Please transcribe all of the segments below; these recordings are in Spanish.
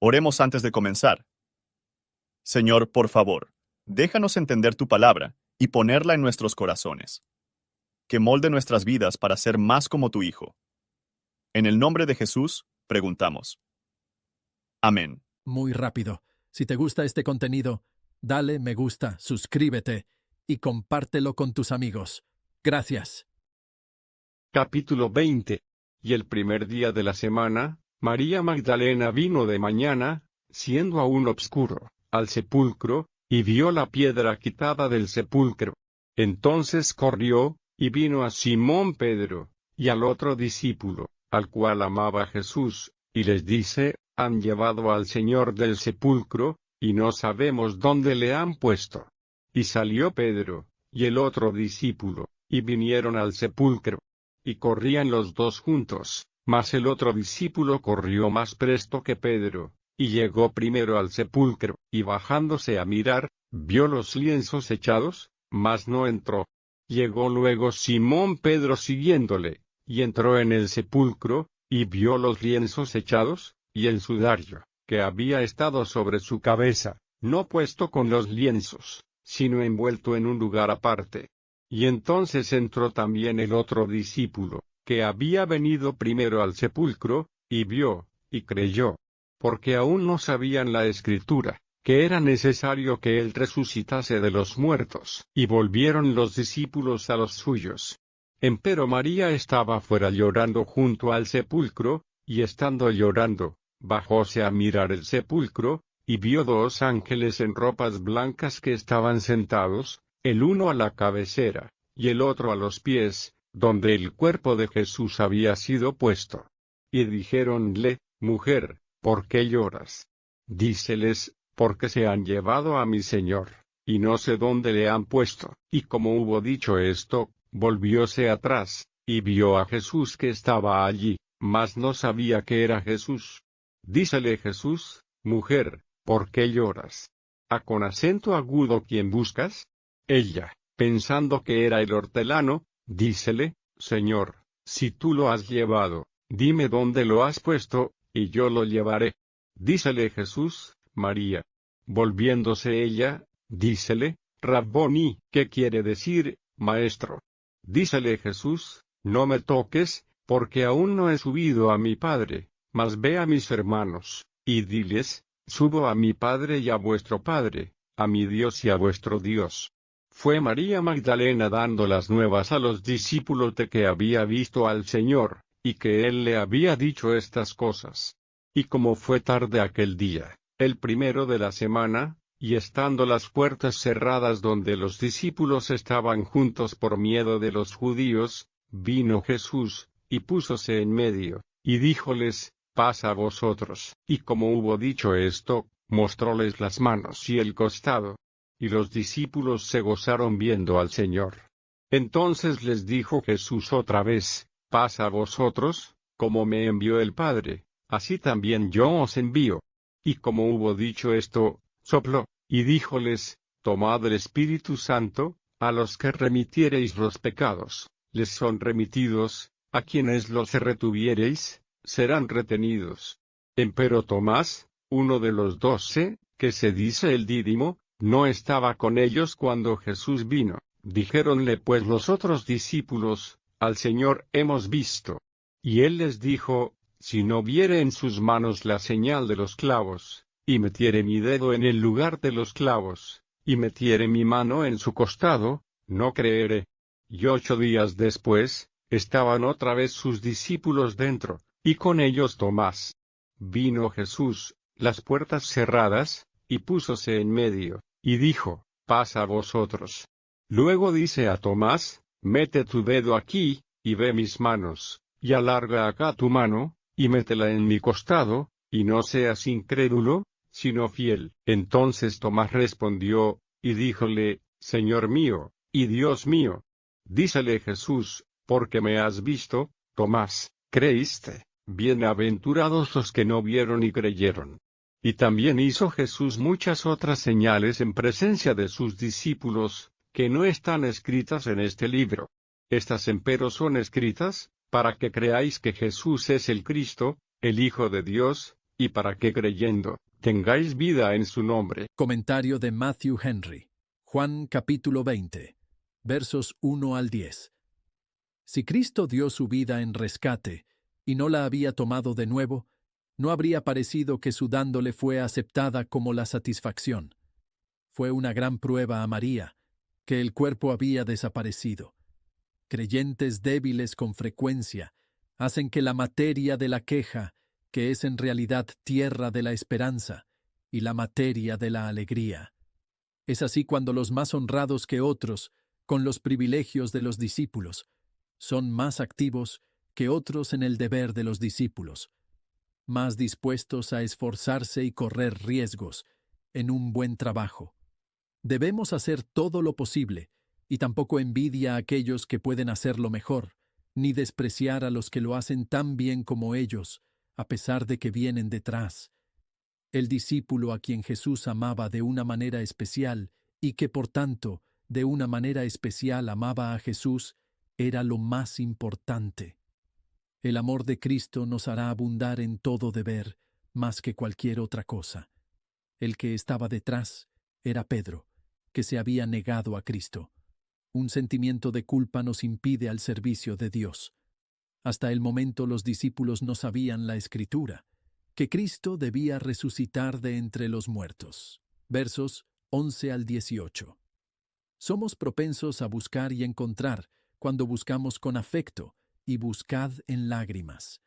Oremos antes de comenzar. Señor, por favor, déjanos entender tu palabra y ponerla en nuestros corazones. Que molde nuestras vidas para ser más como tu Hijo. En el nombre de Jesús, preguntamos. Amén. Muy rápido. Si te gusta este contenido, dale me gusta, suscríbete y compártelo con tus amigos. Gracias. Capítulo 20. Y el primer día de la semana, María Magdalena vino de mañana, siendo aún obscuro, al sepulcro, y vio la piedra quitada del sepulcro. Entonces corrió, y vino a Simón Pedro, y al otro discípulo, al cual amaba Jesús, y les dice: han llevado al Señor del sepulcro, y no sabemos dónde le han puesto. Y salió Pedro, y el otro discípulo, y vinieron al sepulcro. Y corrían los dos juntos, mas el otro discípulo corrió más presto que Pedro, y llegó primero al sepulcro, y bajándose a mirar, vio los lienzos echados, mas no entró. Llegó luego Simón Pedro siguiéndole, y entró en el sepulcro, y vio los lienzos echados, y el sudario, que había estado sobre su cabeza, no puesto con los lienzos, sino envuelto en un lugar aparte. Y entonces entró también el otro discípulo, que había venido primero al sepulcro, y vio, y creyó. Porque aún no sabían la Escritura, que era necesario que él resucitase de los muertos. Y volvieron los discípulos a los suyos. Empero María estaba fuera llorando junto al sepulcro, y estando llorando, bajóse a mirar el sepulcro, y vio dos ángeles en ropas blancas que estaban sentados, el uno a la cabecera, y el otro a los pies, donde el cuerpo de Jesús había sido puesto. Y dijéronle: mujer, ¿por qué lloras? Díceles: porque se han llevado a mi Señor, y no sé dónde le han puesto. Y como hubo dicho esto, volvióse atrás, y vio a Jesús que estaba allí, mas no sabía que era Jesús. Dícele Jesús: mujer, ¿por qué lloras? ¿A con acento agudo quién buscas? Ella, pensando que era el hortelano, dícele: Señor, si tú lo has llevado, dime dónde lo has puesto, y yo lo llevaré. Dícele Jesús: María. Volviéndose ella, dícele: Rabboni, ¿qué quiere decir, maestro? Dícele Jesús: no me toques, porque aún no he subido a mi Padre, mas ve a mis hermanos, y diles: subo a mi Padre y a vuestro Padre, a mi Dios y a vuestro Dios. Fue María Magdalena dando las nuevas a los discípulos de que había visto al Señor, y que él le había dicho estas cosas. Y como fue tarde aquel día, el primero de la semana, y estando las puertas cerradas donde los discípulos estaban juntos por miedo de los judíos, vino Jesús, y púsose en medio, y díjoles: paz a vosotros. Y como hubo dicho esto, mostróles las manos y el costado. Y los discípulos se gozaron viendo al Señor. Entonces les dijo Jesús otra vez: paz a vosotros, como me envió el Padre, así también yo os envío. Y como hubo dicho esto, sopló, y díjoles: tomad el Espíritu Santo. A los que remitiereis los pecados, les son remitidos; a quienes los retuviereis, serán retenidos. Empero Tomás, uno de los 12, que se dice el Dídimo, no estaba con ellos cuando Jesús vino. Dijéronle pues los otros discípulos: al Señor hemos visto. Y él les dijo: si no viere en sus manos la señal de los clavos, y metiere mi dedo en el lugar de los clavos, y metiere mi mano en su costado, no creeré. Y 8 días después, estaban otra vez sus discípulos dentro, y con ellos Tomás. Vino Jesús, las puertas cerradas, y púsose en medio, y dijo: paz a vosotros. Luego dice a Tomás: mete tu dedo aquí, y ve mis manos, y alarga acá tu mano, y métela en mi costado, y no seas incrédulo, sino fiel. Entonces Tomás respondió, y díjole: Señor mío, y Dios mío. Dícele Jesús: porque me has visto, Tomás, creíste. Bienaventurados los que no vieron y creyeron. Y también hizo Jesús muchas otras señales en presencia de sus discípulos, que no están escritas en este libro. Estas empero son escritas, para que creáis que Jesús es el Cristo, el Hijo de Dios, y para que creyendo, tengáis vida en su nombre. Comentario de Matthew Henry. Juan capítulo 20, versos 1 al 10. Si Cristo dio su vida en rescate y no la había tomado de nuevo, no habría parecido que su dándole fue aceptada como la satisfacción. Fue una gran prueba a María, que el cuerpo había desaparecido. Creyentes débiles con frecuencia hacen que la materia de la queja, que es en realidad tierra de la esperanza, y la materia de la alegría. Es así cuando los más honrados que otros, con los privilegios de los discípulos, son más activos que otros en el deber de los discípulos, más dispuestos a esforzarse y correr riesgos en un buen trabajo. Debemos hacer todo lo posible, y tampoco envidia a aquellos que pueden hacerlo mejor, ni despreciar a los que lo hacen tan bien como ellos, a pesar de que vienen detrás. El discípulo a quien Jesús amaba de una manera especial, y que por tanto, de una manera especial amaba a Jesús, era lo más importante. El amor de Cristo nos hará abundar en todo deber, más que cualquier otra cosa. El que estaba detrás era Pedro, que se había negado a Cristo. Un sentimiento de culpa nos impide al servicio de Dios. Hasta el momento los discípulos no sabían la Escritura, que Cristo debía resucitar de entre los muertos. Versos 11 al 18. Somos propensos a buscar y encontrar cuando buscamos con afecto, y buscad en lágrimas.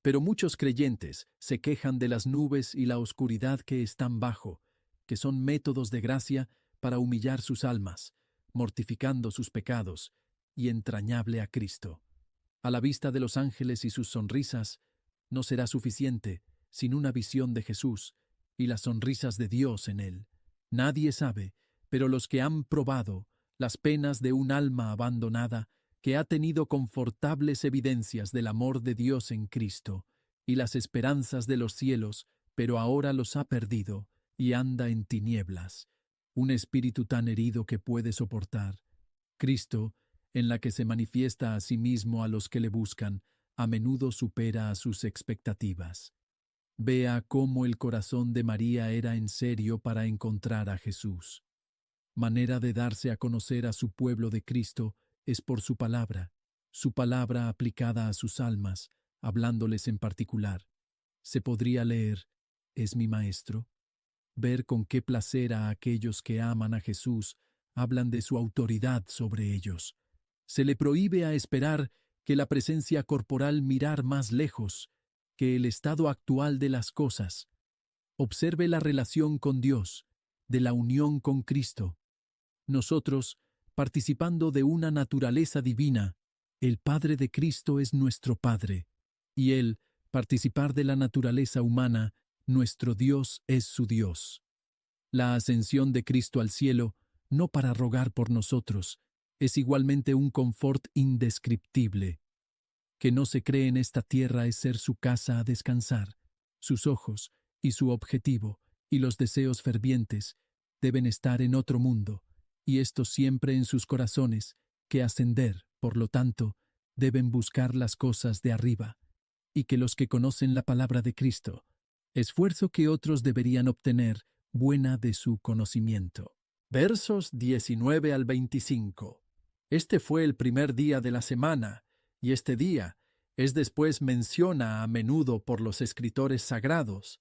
Pero muchos creyentes se quejan de las nubes y la oscuridad que están bajo, que son métodos de gracia para humillar sus almas, mortificando sus pecados, y entrañable a Cristo. A la vista de los ángeles y sus sonrisas, no será suficiente sin una visión de Jesús y las sonrisas de Dios en él. Nadie sabe, pero los que han probado las penas de un alma abandonada, que ha tenido confortables evidencias del amor de Dios en Cristo, y las esperanzas de los cielos, pero ahora los ha perdido, y anda en tinieblas, un espíritu tan herido que puede soportar. Cristo, en la que se manifiesta a sí mismo a los que le buscan, a menudo supera a sus expectativas. Vea cómo el corazón de María era en serio para encontrar a Jesús. Manera de darse a conocer a su pueblo de Cristo es por su palabra aplicada a sus almas, hablándoles en particular. Se podría leer, «Es mi Maestro». Ver con qué placer a aquellos que aman a Jesús hablan de su autoridad sobre ellos. Se le prohíbe a esperar que la presencia corporal mirar más lejos que el estado actual de las cosas. Observe la relación con Dios, de la unión con Cristo. Nosotros, participando de una naturaleza divina, el Padre de Cristo es nuestro Padre, y Él, participar de la naturaleza humana, nuestro Dios es su Dios. La ascensión de Cristo al cielo, no para rogar por nosotros, es igualmente un confort indescriptible. Que no se cree en esta tierra es ser su casa a descansar. Sus ojos, y su objetivo, y los deseos fervientes, deben estar en otro mundo, y esto siempre en sus corazones, que ascender, por lo tanto, deben buscar las cosas de arriba, y que los que conocen la palabra de Cristo, esfuerzo que otros deberían obtener, buena de su conocimiento. Versos 19 al 25. Este fue el primer día de la semana, y este día es después menciona a menudo por los escritores sagrados,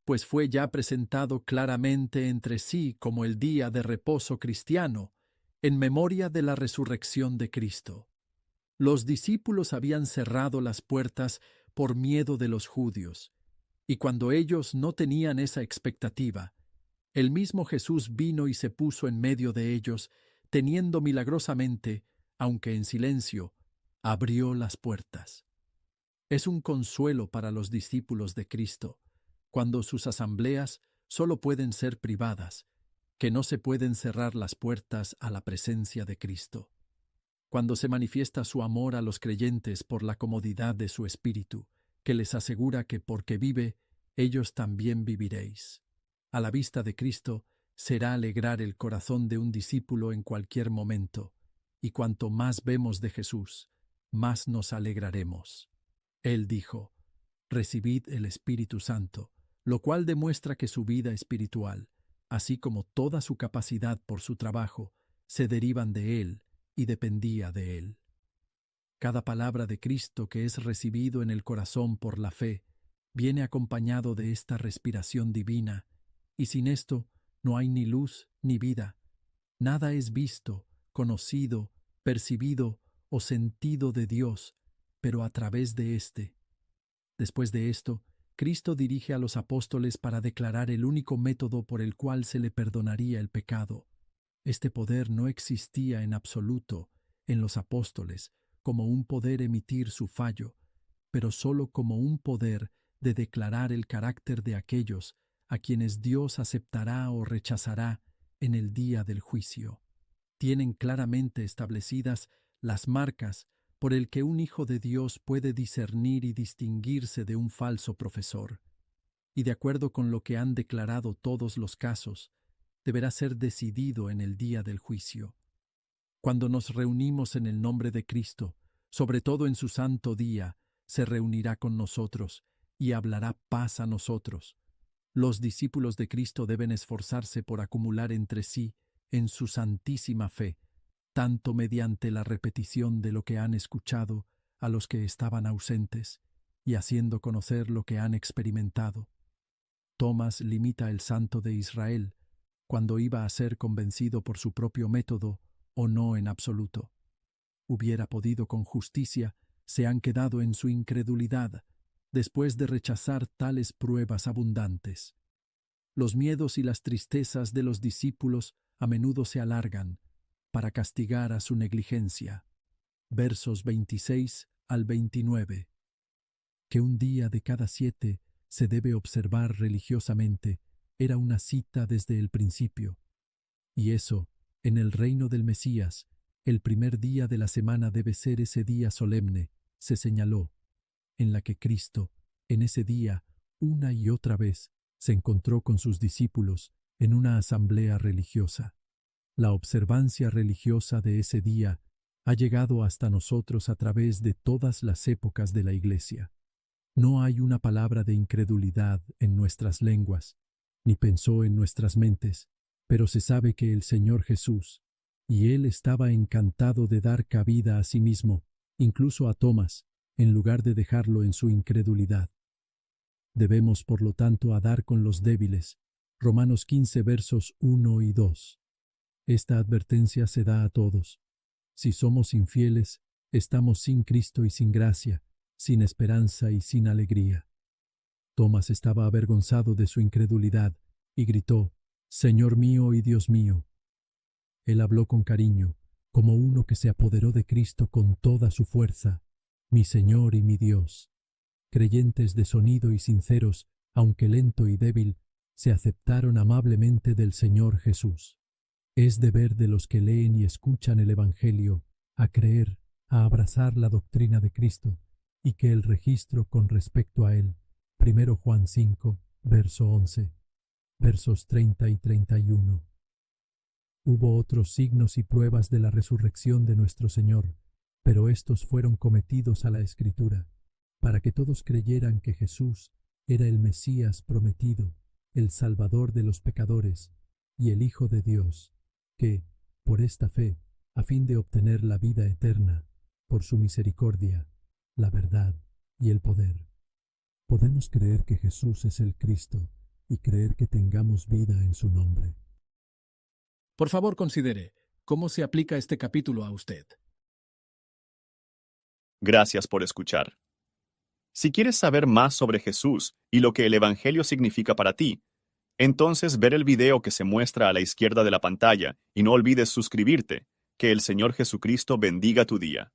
pues fue ya presentado claramente entre sí como el día de reposo cristiano, en memoria de la resurrección de Cristo. Los discípulos habían cerrado las puertas por miedo de los judíos, y cuando ellos no tenían esa expectativa, el mismo Jesús vino y se puso en medio de ellos, teniendo milagrosamente, aunque en silencio, abrió las puertas. Es un consuelo para los discípulos de Cristo, cuando sus asambleas solo pueden ser privadas, que no se pueden cerrar las puertas a la presencia de Cristo. Cuando se manifiesta su amor a los creyentes por la comodidad de su espíritu, que les asegura que porque vive, ellos también viviréis. A la vista de Cristo, será alegrar el corazón de un discípulo en cualquier momento, y cuanto más vemos de Jesús, más nos alegraremos. Él dijo, «Recibid el Espíritu Santo. lo cual demuestra que su vida espiritual, así como toda su capacidad por su trabajo, se derivan de él y dependía de él. Cada palabra de Cristo que es recibido en el corazón por la fe viene acompañado de esta respiración divina, y sin esto no hay ni luz ni vida. Nada es visto, conocido, percibido o sentido de Dios, pero a través de éste. Después de esto, Cristo dirige a los apóstoles para declarar el único método por el cual se le perdonaría el pecado. Este poder no existía en absoluto en los apóstoles como un poder emitir su fallo, pero sólo como un poder de declarar el carácter de aquellos a quienes Dios aceptará o rechazará en el día del juicio. Tienen claramente establecidas las marcas por el que un hijo de Dios puede discernir y distinguirse de un falso profesor. Y de acuerdo con lo que han declarado todos los casos, deberá ser decidido en el día del juicio. Cuando nos reunimos en el nombre de Cristo, sobre todo en su santo día, se reunirá con nosotros y hablará paz a nosotros. Los discípulos de Cristo deben esforzarse por acumular entre sí, en su santísima fe, tanto mediante la repetición de lo que han escuchado a los que estaban ausentes, y haciendo conocer lo que han experimentado. Tomás limita el Santo de Israel, cuando iba a ser convencido por su propio método o no en absoluto. Hubiera podido con justicia, se han quedado en su incredulidad, después de rechazar tales pruebas abundantes. Los miedos y las tristezas de los discípulos a menudo se alargan para castigar a su negligencia. Versos 26 al 29. Que un día de cada 7 se debe observar religiosamente era una cita desde el principio. Y eso, en el reino del Mesías, el primer día de la semana debe ser ese día solemne, se señaló, en la que Cristo, en ese día, una y otra vez, se encontró con sus discípulos en una asamblea religiosa. La observancia religiosa de ese día ha llegado hasta nosotros a través de todas las épocas de la Iglesia. No hay una palabra de incredulidad en nuestras lenguas, ni pensó en nuestras mentes, pero se sabe que el Señor Jesús, y Él estaba encantado de dar cabida a sí mismo, incluso a Tomás, en lugar de dejarlo en su incredulidad. Debemos, por lo tanto, dar con los débiles. Romanos 15, versos 1 y 2. Esta advertencia se da a todos. Si somos infieles, estamos sin Cristo y sin gracia, sin esperanza y sin alegría. Tomás estaba avergonzado de su incredulidad y gritó, «Señor mío y Dios mío». Él habló con cariño, como uno que se apoderó de Cristo con toda su fuerza, «Mi Señor y mi Dios». Creyentes de sonido y sinceros, aunque lento y débil, se aceptaron amablemente del Señor Jesús. Es deber de los que leen y escuchan el Evangelio a creer, a abrazar la doctrina de Cristo, y que el registro con respecto a él, 1 Juan 5, verso 11, versos 30 y 31. Hubo otros signos y pruebas de la resurrección de nuestro Señor, pero estos fueron cometidos a la Escritura, para que todos creyeran que Jesús era el Mesías prometido, el Salvador de los pecadores, y el Hijo de Dios, que, por esta fe, a fin de obtener la vida eterna, por su misericordia, la verdad y el poder. Podemos creer que Jesús es el Cristo y creer que tengamos vida en su nombre. Por favor, considere cómo se aplica este capítulo a usted. Gracias por escuchar. Si quieres saber más sobre Jesús y lo que el Evangelio significa para ti, entonces ver el video que se muestra a la izquierda de la pantalla y no olvides suscribirte. Que el Señor Jesucristo bendiga tu día.